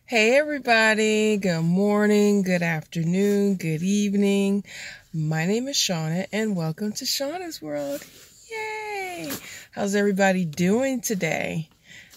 Hey everybody, good morning, good afternoon, good evening. My name is Shauna and welcome to Shauna's World. Yay! How's everybody doing today?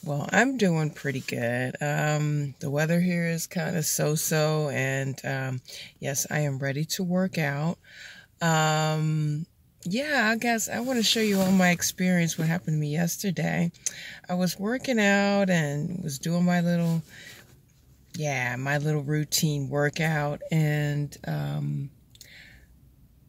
Well, I'm doing pretty good. The weather here is kind of so-so and yes, I am ready to work out. Yeah, I guess I want to show you all my experience, what happened to me yesterday. I was working out and was doing my little routine workout, and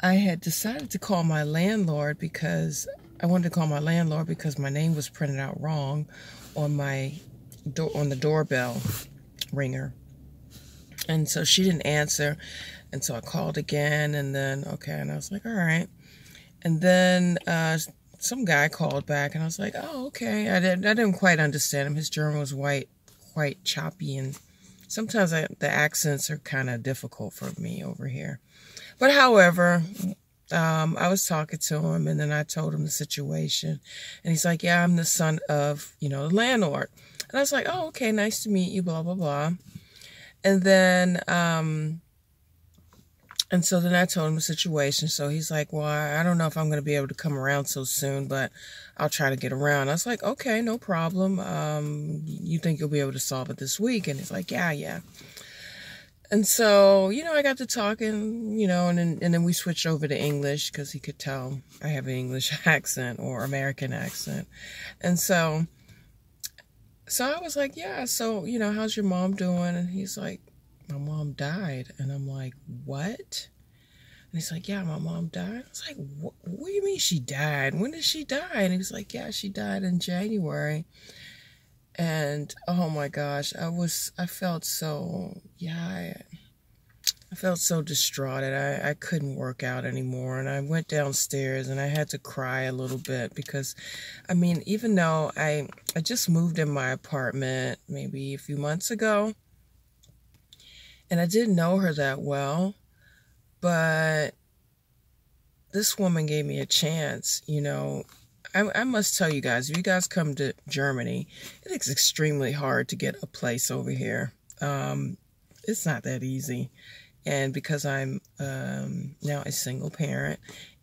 I had decided to call my landlord because I wanted to call my landlord because my name was printed out wrong on the doorbell ringer, and so she didn't answer, and so I called again, and then and I was like, all right, and then some guy called back, and I was like, oh, okay. I didn't quite understand him. His German was quite choppy, and sometimes the accents are kind of difficult for me over here. But however, I was talking to him, and then I told him the situation. And he's like, yeah, I'm the son of, the landlord. And I was like, oh, okay, nice to meet you, blah, blah, blah. And then, so then I told him the situation. So he's like, well, I don't know if I'm going to be able to come around so soon, but I'll try to get around. I was like, okay, no problem. You think you'll be able to solve it this week? And he's like, yeah. And so, I got to talking, and then we switched over to English because he could tell I have an English accent or American accent. And so I was like, yeah, so, how's your mom doing? And he's like, my mom died. And I'm like, what? And he's like, yeah, my mom died. I was like, what do you mean she died? When did she die? And he was like, yeah, she died in January. And oh my gosh, I felt so distraught. I couldn't work out anymore. And I went downstairs and I had to cry a little bit because, even though I just moved in my apartment maybe a few months ago, and I didn't know her that well, but this woman gave me a chance, I must tell you guys, if you guys come to Germany, it is extremely hard to get a place over here. It's not that easy. And because I'm now a single parent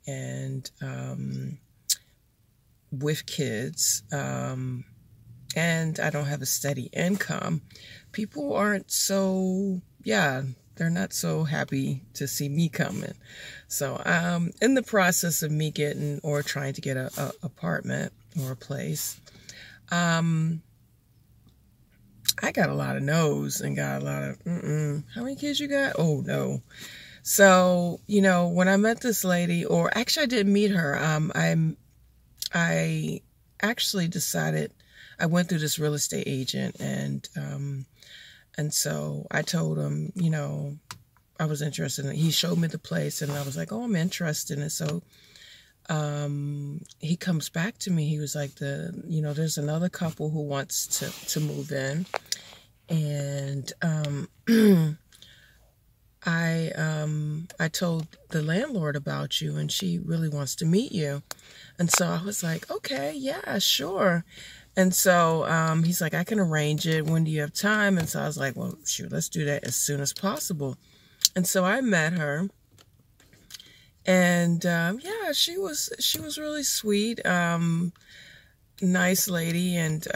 and with kids, and I don't have a steady income, people aren't so, they're not so happy to see me coming. So in the process of me getting or trying to get a apartment or a place, I got a lot of no's and got a lot of How many kids you got? Oh, no. So, when I met this lady, or actually I didn't meet her, I actually decided, I went through this real estate agent, and so I told him, I was interested in it. He showed me the place, and I was like, oh, I'm interested in it. So he comes back to me. He was like, there's another couple who wants to move in. And I told the landlord about you, and she really wants to meet you. And so I was like, okay, yeah, sure. And so he's like, I can arrange it. When do you have time? And so I was like, well, shoot, let's do that as soon as possible. And so I met her, and she was really sweet, nice lady. And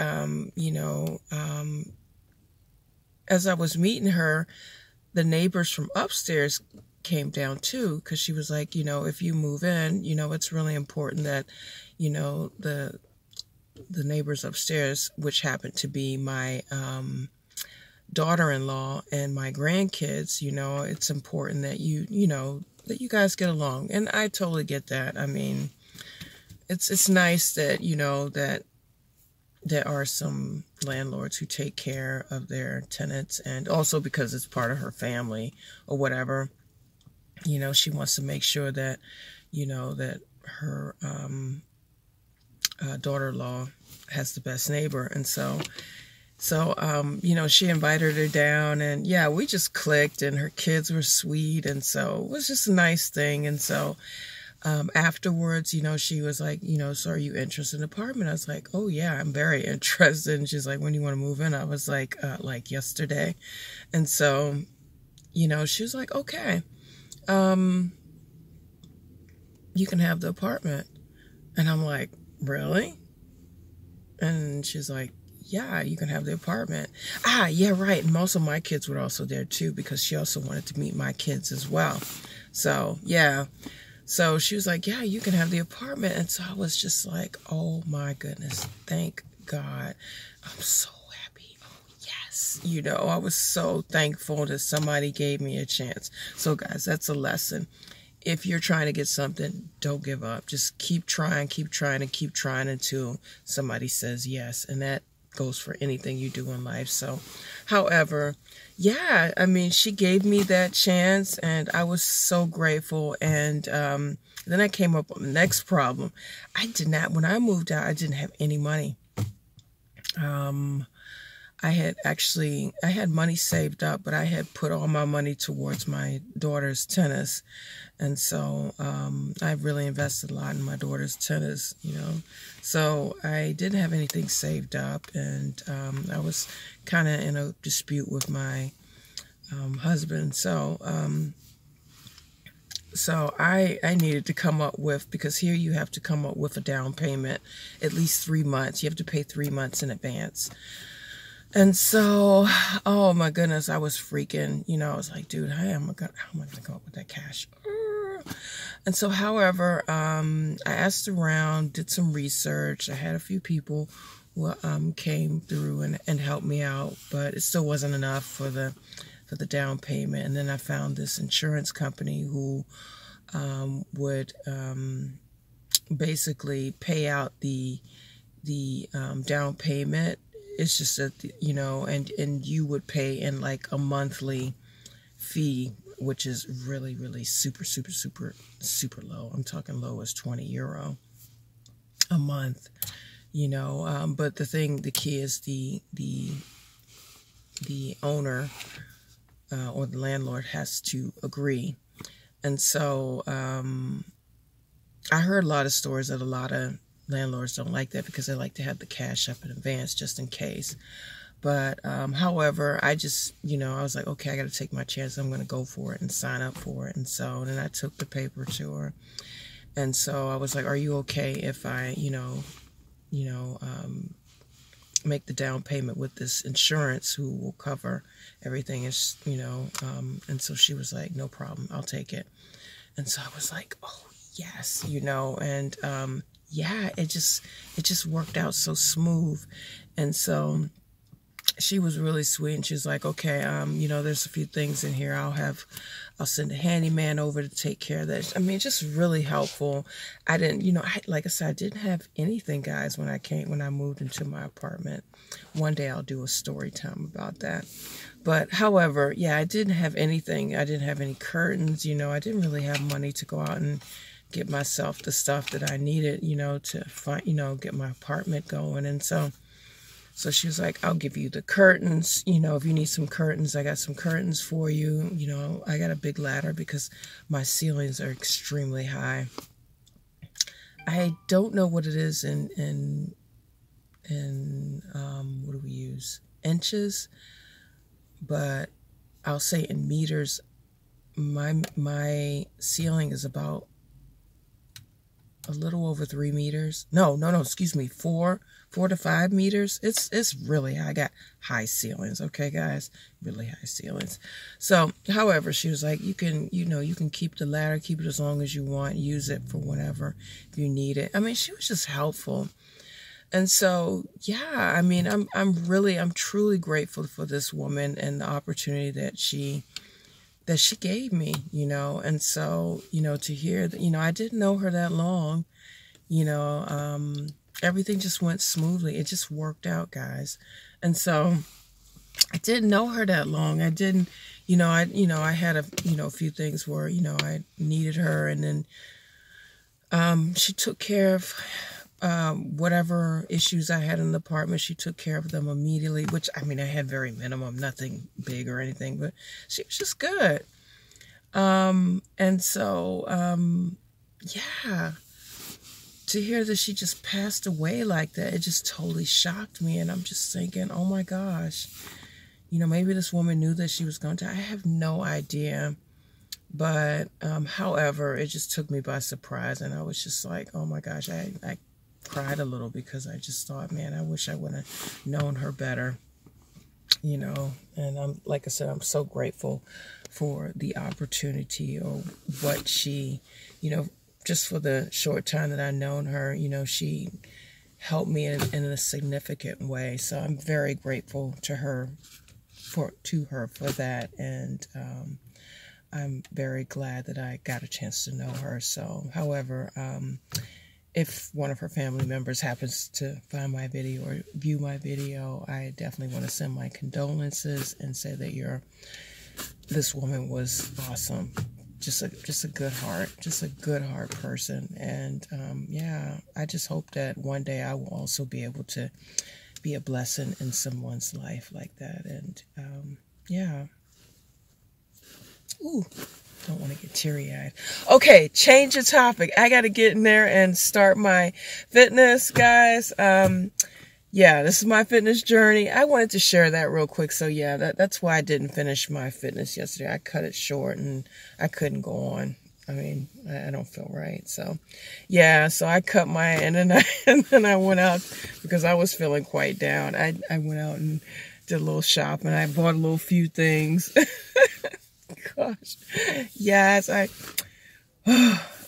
as I was meeting her, the neighbors from upstairs came down too, because she was like, if you move in, it's really important that, the neighbors upstairs, which happened to be my daughter-in-law and my grandkids, it's important that that you guys get along. And I totally get that. It's nice that, that there are some landlords who take care of their tenants, and also because it's part of her family or whatever, she wants to make sure that, that her daughter-in-law has the best neighbor. And so she invited her down, and we just clicked, and her kids were sweet. And so it was just a nice thing. And so Afterwards, you know, she was like, you know, so are you interested in the apartment? I was like, oh yeah, I'm very interested. And she's like, when do you want to move in? I was like yesterday. And so, you know, she was like, okay, you can have the apartment. And I'm like, really? And she's like, yeah, you can have the apartment. Ah, yeah, right. And most of my kids were also there too, because she also wanted to meet my kids as well. So, yeah. So she was like, yeah, you can have the apartment. And so I was just like, oh my goodness, thank God. I'm so happy. Oh, yes. You know, I was so thankful that somebody gave me a chance. So guys, that's a lesson. If you're trying to get something, don't give up. Just keep trying, and keep trying until somebody says yes. And that goes for anything you do in life. So, however, yeah, I mean, she gave me that chance and I was so grateful. And then I came up with the next problem. When I moved out, I didn't have any money. I had money saved up, but I had put all my money towards my daughter's tennis. And so I really invested a lot in my daughter's tennis, you know. So I didn't have anything saved up, and I was kind of in a dispute with my husband. So I needed to come up with, because here you have to come up with a down payment, at least 3 months. You have to pay 3 months in advance. And so, oh my goodness, I was freaking, you know, I was like, dude, how am I going to come up with that cash? And so, however, I asked around, did some research. I had a few people who came through and helped me out, but it still wasn't enough for the down payment. And then I found this insurance company who would basically pay out the down payment. It's just that, you know, and you would pay in like a monthly fee, which is really, really super, super, super, super low. I'm talking low as €20 a month, you know. But the key is the owner or the landlord has to agree. And so I heard a lot of stories that a lot of landlords don't like that because they like to have the cash up in advance just in case. But however, I just, you know, I was like, okay, I got to take my chance. I'm going to go for it and sign up for it. And so then I took the paper to her. And so I was like, are you okay if I, make the down payment with this insurance who will cover everything? Is, you know, and so she was like, no problem, I'll take it. And so I was like, oh yes, you know, and yeah, it just worked out so smooth. And so she was really sweet, and she was like, okay, you know, there's a few things in here. I'll send a handyman over to take care of that. I mean, just really helpful. I didn't, you know, like I said, I didn't have anything, guys, when I moved into my apartment. One day I'll do a story time about that. But however, yeah, I didn't have anything. I didn't have any curtains, you know. I didn't really have money to go out and get myself the stuff that I needed, you know, to find, you know, get my apartment going. And so she was like, I'll give you the curtains. You know, if you need some curtains, I got some curtains for you. You know, I got a big ladder because my ceilings are extremely high. I don't know what it is in what do we use? Inches. But I'll say in meters, my ceiling is about a little over 3 meters. No, excuse me, 4 to 5 meters. It's really high. I got high ceilings, okay, guys? Really high ceilings. So, however, she was like, you can keep the ladder, keep it as long as you want, use it for whatever if you need it. I mean, she was just helpful. And so, yeah, I mean, I'm truly grateful for this woman and the opportunity that she gave me, you know. And so, you know, to hear that, you know, I didn't know her that long, you know, everything just went smoothly. It just worked out, guys. And so I didn't know her that long. I didn't, you know, I had a few things where, you know, I needed her, and then she took care of whatever issues I had in the apartment. She took care of them immediately, which, I mean, I had very minimum, nothing big or anything, but she was just good. And so, yeah, to hear that she just passed away like that, it just totally shocked me. And I'm just thinking, oh my gosh, you know, maybe this woman knew that she was going to die. I have no idea. But, however, it just took me by surprise. And I was just like, oh my gosh, I cried a little because I just thought, man, I wish I would have known her better, you know. And I'm, like I said, I'm so grateful for the opportunity, or what she, you know, just for the short time that I've known her, you know, she helped me in a significant way. So I'm very grateful to her for that. And I'm very glad that I got a chance to know her. So, however, if one of her family members happens to find my video or view my video, I definitely want to send my condolences and say that this woman was awesome. Just a good heart person. And yeah, I just hope that one day I will also be able to be a blessing in someone's life like that. And yeah. Ooh, don't want to get teary-eyed. Okay, change the topic. I got to get in there and start my fitness, guys. Yeah, this is my fitness journey. I wanted to share that real quick. So yeah, that's why I didn't finish my fitness yesterday. I cut it short and I couldn't go on. I mean, I don't feel right. So yeah, so I cut and then I went out because I was feeling quite down. I went out and did a little shopping. I bought a little few things. Gosh, yes, I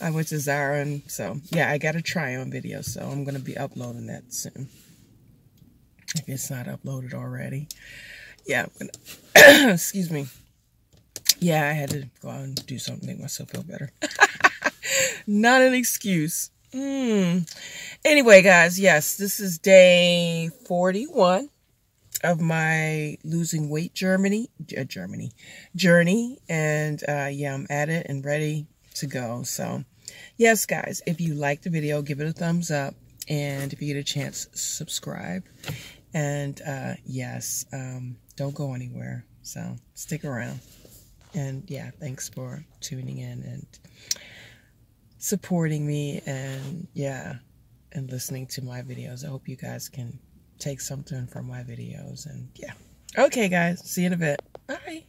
went to Zara, and so yeah, I got a try-on video, so I'm gonna be uploading that soon if it's not uploaded already. Yeah, excuse me. Yeah, I had to go out and do something to make myself feel better. Not an excuse. Anyway, guys, yes, this is day 41 of my losing weight journey. And yeah, I'm at it and ready to go. So yes, guys, if you like the video, give it a thumbs up, and if you get a chance, subscribe. And yes, don't go anywhere, so stick around. And yeah, thanks for tuning in and supporting me, and yeah, and listening to my videos. I hope you guys can take something from my videos. And yeah, okay guys, see you in a bit. Bye.